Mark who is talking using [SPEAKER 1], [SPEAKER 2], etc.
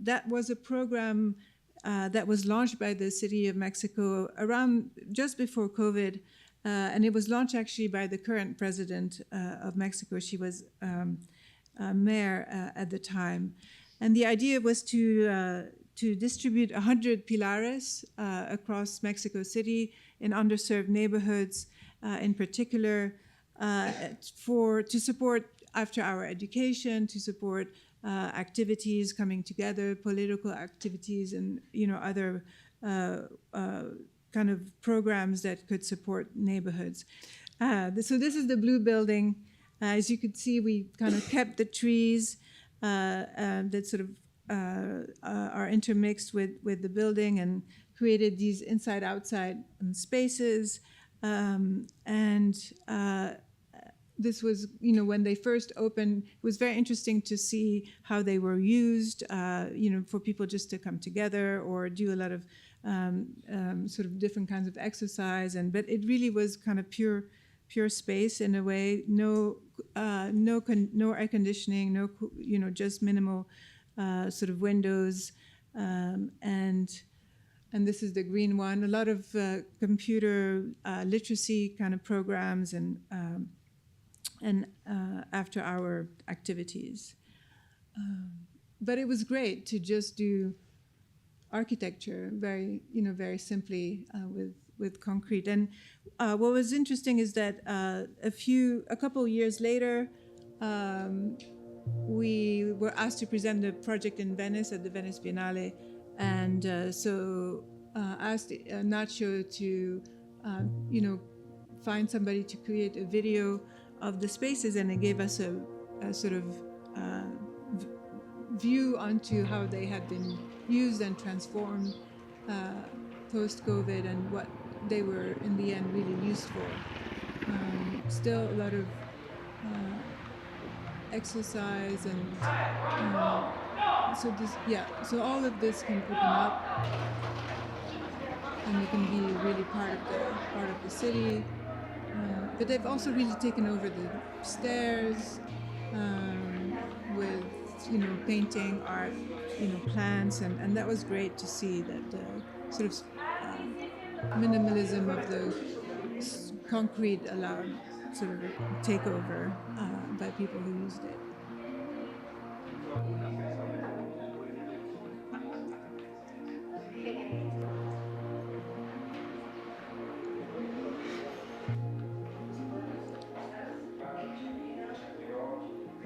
[SPEAKER 1] that was a program that was launched by the City of Mexico around just before COVID, and it was launched actually by the current president of Mexico. She was mayor at the time, and the idea was to distribute 100 Pilares across Mexico City in underserved neighborhoods, in particular, to support after-hour education, to support activities coming together, political activities, and other kind of programs that could support neighborhoods. So this is the blue building. As you could see, we kind of kept the trees that sort of are intermixed with the building and created these inside-outside spaces. This was, when they first opened, it was very interesting to see how they were used, for people just to come together or do a lot of sort of different kinds of exercise. But it really was kind of pure space in a way. No air conditioning, just minimal sort of windows, and this is the green one. A lot of computer literacy kind of programs and after-hour activities. But it was great to just do architecture very simply with concrete. And what was interesting is that a couple years later, we were asked to present the project in Venice at the Venice Biennale, and so asked Nacho to find somebody to create a video of the spaces, and it gave us a sort of view onto how they had been used and transformed post-COVID, and what they were in the end really used for. Still a lot of exercise, and so all of this can open up, and you can be really part of the city. But they've also really taken over the stairs with painting, art, plants, and that was great to see that sort of minimalism of the concrete allowed sort of a takeover by people who used it.